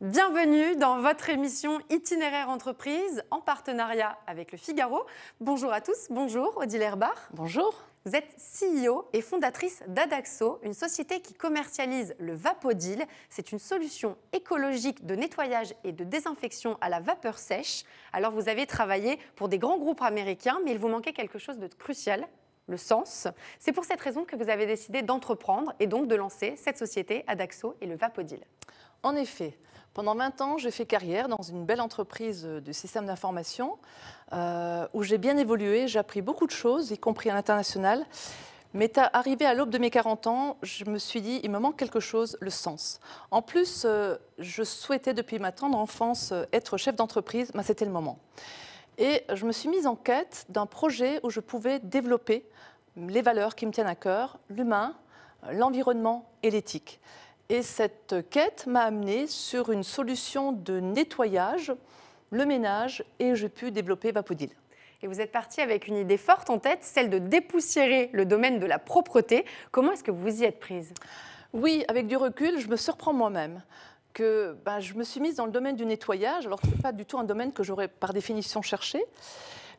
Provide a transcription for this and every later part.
Bienvenue dans votre émission Itinéraire Entreprise en partenariat avec Le Figaro. Bonjour à tous, bonjour Odile Herbart. Bonjour. Vous êtes CEO et fondatrice d'Adaxo, une société qui commercialise le Vapodil. C'est une solution écologique de nettoyage et de désinfection à la vapeur sèche. Alors vous avez travaillé pour des grands groupes américains, mais il vous manquait quelque chose de crucial, le sens. C'est pour cette raison que vous avez décidé d'entreprendre et donc de lancer cette société Adaxo et le Vapodil. En effet, pendant 20 ans, j'ai fait carrière dans une belle entreprise de système d'information où j'ai bien évolué, j'ai appris beaucoup de choses, y compris à l'international. Mais arrivé à l'aube de mes 40 ans, je me suis dit, il me manque quelque chose, le sens. En plus, je souhaitais depuis ma tendre enfance être chef d'entreprise, mais c'était le moment. Et je me suis mise en quête d'un projet où je pouvais développer les valeurs qui me tiennent à cœur, l'humain, l'environnement et l'éthique. Et cette quête m'a amenée sur une solution de nettoyage, le ménage, et j'ai pu développer Vapodil. Et vous êtes parti avec une idée forte en tête, celle de dépoussiérer le domaine de la propreté. Comment est-ce que vous y êtes prise? Oui, avec du recul, je me surprends moi-même que je me suis mise dans le domaine du nettoyage, alors que ce n'est pas du tout un domaine que j'aurais par définition cherché.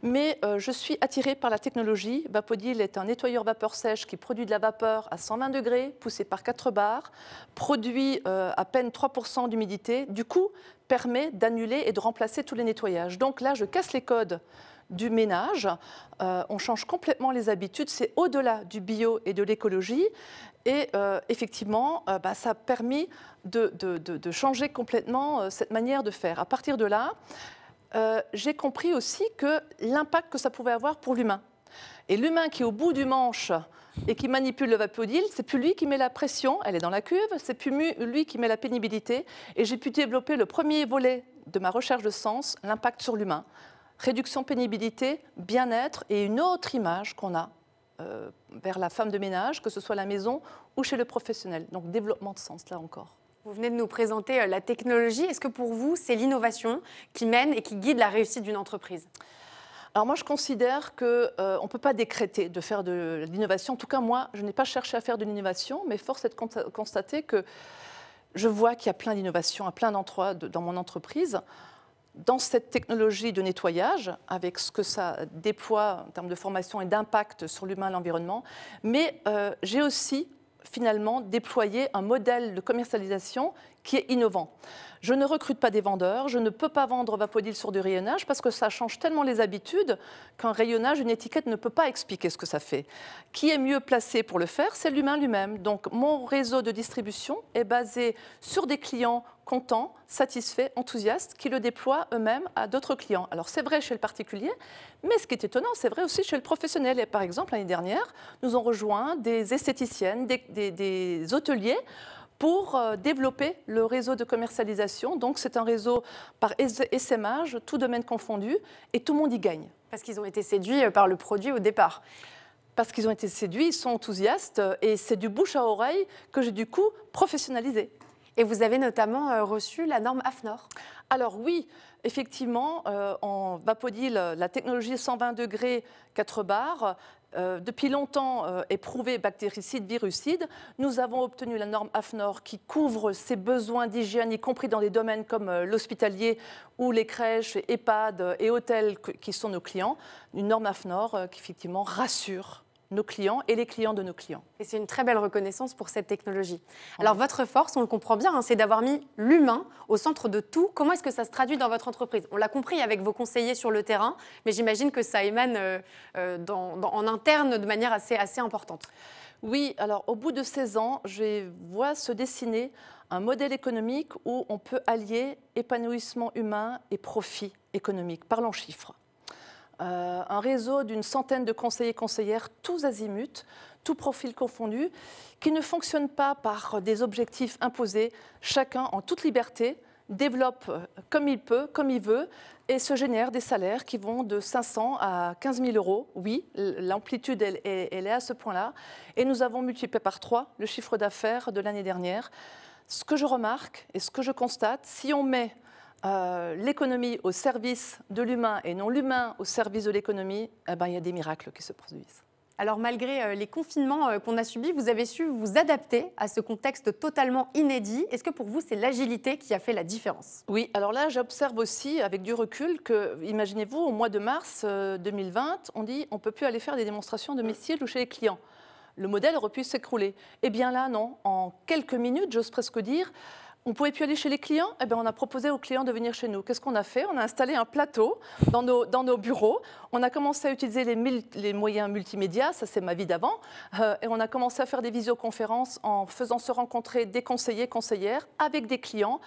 Mais je suis attirée par la technologie. Vapodil est un nettoyeur vapeur sèche qui produit de la vapeur à 120 degrés, poussé par 4 bars, produit à peine 3% d'humidité, du coup permet d'annuler et de remplacer tous les nettoyages. Donc là, je casse les codes du ménage, on change complètement les habitudes, c'est au-delà du bio et de l'écologie. Et effectivement, ça a permis de changer complètement cette manière de faire. À partir de là, j'ai compris aussi que l'impact que ça pouvait avoir pour l'humain. Et l'humain qui est au bout du manche et qui manipule le Vapodil, c'est plus lui qui met la pression, elle est dans la cuve, c'est plus lui qui met la pénibilité. Et j'ai pu développer le premier volet de ma recherche de sens, l'impact sur l'humain. Réduction pénibilité, bien-être et une autre image qu'on a vers la femme de ménage, que ce soit à la maison ou chez le professionnel. Donc développement de sens, là encore. Vous venez de nous présenter la technologie. Est-ce que pour vous, c'est l'innovation qui mène et qui guide la réussite d'une entreprise? Alors moi, je considère qu'on ne peut pas décréter de faire de l'innovation. En tout cas, moi, je n'ai pas cherché à faire de l'innovation, mais force est de constater que je vois qu'il y a plein d'innovations à plein d'endroits dans mon entreprise. Dans cette technologie de nettoyage, avec ce que ça déploie en termes de formation et d'impact sur l'humain et l'environnement, mais j'ai aussi finalement déployer un modèle de commercialisation qui est innovant. Je ne recrute pas des vendeurs, je ne peux pas vendre Vapodil sur du rayonnage parce que ça change tellement les habitudes qu'un rayonnage, une étiquette ne peut pas expliquer ce que ça fait. Qui est mieux placé pour le faire? C'est l'humain lui-même. Donc mon réseau de distribution est basé sur des clients contents, satisfaits, enthousiastes, qui le déploient eux-mêmes à d'autres clients. Alors c'est vrai chez le particulier, mais ce qui est étonnant, c'est vrai aussi chez le professionnel. Et par exemple, l'année dernière, nous ont rejoint des esthéticiennes, des hôteliers, pour développer le réseau de commercialisation. Donc c'est un réseau par essaimage, tout domaine confondu, et tout le monde y gagne. Parce qu'ils ont été séduits par le produit au départ. Parce qu'ils ont été séduits, ils sont enthousiastes, et c'est du bouche à oreille que j'ai du coup professionnalisé. Et vous avez notamment reçu la norme AFNOR. Alors oui, effectivement, en Vapodil, la technologie 120 degrés 4 bars, depuis longtemps éprouvée bactéricide, virucide. Nous avons obtenu la norme AFNOR qui couvre ces besoins d'hygiène, y compris dans des domaines comme l'hospitalier ou les crèches, EHPAD et hôtels qui sont nos clients. Une norme AFNOR qui effectivement rassure nos clients et les clients de nos clients. Et c'est une très belle reconnaissance pour cette technologie. Alors votre force, on le comprend bien, c'est d'avoir mis l'humain au centre de tout. Comment est-ce que ça se traduit dans votre entreprise? On l'a compris avec vos conseillers sur le terrain, mais j'imagine que ça émane en interne de manière assez importante. Oui, alors au bout de 16 ans, je vois se dessiner un modèle économique où on peut allier épanouissement humain et profit économique. Parlons chiffres. Un réseau d'une centaine de conseillers et conseillères, tous azimuts, tout profil confondu, qui ne fonctionne pas par des objectifs imposés, chacun en toute liberté développe comme il peut, comme il veut, et se génère des salaires qui vont de 500 à 15 000 euros. Oui, l'amplitude, elle est à ce point-là. Et nous avons multiplié par 3 le chiffre d'affaires de l'année dernière. Ce que je remarque et ce que je constate, si on met l'économie au service de l'humain et non l'humain au service de l'économie, il y a des miracles qui se produisent. Alors malgré les confinements qu'on a subis, vous avez su vous adapter à ce contexte totalement inédit. Est-ce que pour vous, c'est l'agilité qui a fait la différence? Oui, alors là, j'observe aussi avec du recul que, imaginez-vous, au mois de mars 2020, on dit on ne peut plus aller faire des démonstrations à domicile ou chez les clients. Le modèle aurait pu s'écrouler. Eh bien là, non. En quelques minutes, j'ose presque dire, on ne pouvait plus aller chez les clients. Eh bien, on a proposé aux clients de venir chez nous. Qu'est-ce qu'on a fait? On a installé un plateau dans nos bureaux. On a commencé à utiliser les moyens multimédia, ça c'est ma vie d'avant. Et on a commencé à faire des visioconférences en faisant se rencontrer des conseillers, conseillères avec des clients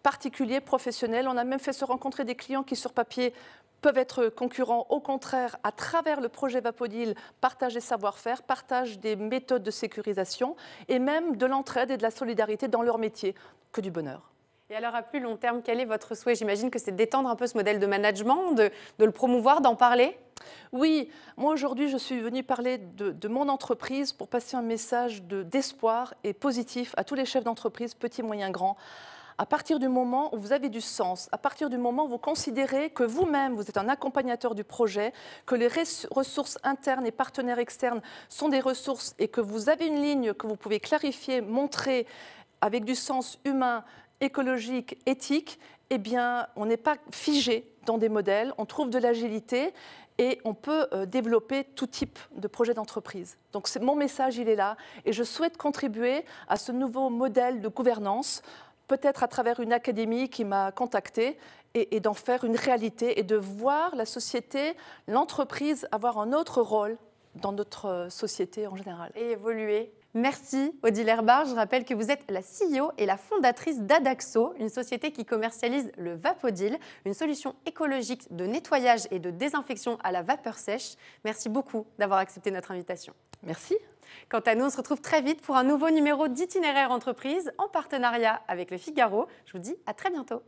particuliers, professionnels. On a même fait se rencontrer des clients qui, sur papier, peuvent être concurrents. Au contraire, à travers le projet Vapodil, partagent des savoir-faire, partagent des méthodes de sécurisation et même de l'entraide et de la solidarité dans leur métier. Que du bonheur. Et alors, à plus long terme, quel est votre souhait? J'imagine que c'est d'étendre un peu ce modèle de management, de le promouvoir, d'en parler? Oui, moi aujourd'hui, je suis venue parler de mon entreprise pour passer un message d'espoir et positif à tous les chefs d'entreprise, petits, moyens, grands. À partir du moment où vous avez du sens, à partir du moment où vous considérez que vous-même, vous êtes un accompagnateur du projet, que les ressources internes et partenaires externes sont des ressources et que vous avez une ligne que vous pouvez clarifier, montrer avec du sens humain, écologique, éthique, eh bien, on n'est pas figé dans des modèles, on trouve de l'agilité et on peut développer tout type de projet d'entreprise. Donc mon message, il est là et je souhaite contribuer à ce nouveau modèle de gouvernance, peut-être à travers une académie qui m'a contactée et d'en faire une réalité et de voir la société, l'entreprise avoir un autre rôle dans notre société en général. Et évoluer. Merci Odile Herbard. Je rappelle que vous êtes la CEO et la fondatrice d'Adaxo, une société qui commercialise le Vapodil, une solution écologique de nettoyage et de désinfection à la vapeur sèche. Merci beaucoup d'avoir accepté notre invitation. Merci. Quant à nous, on se retrouve très vite pour un nouveau numéro d'Itinéraire Entreprise en partenariat avec Le Figaro. Je vous dis à très bientôt.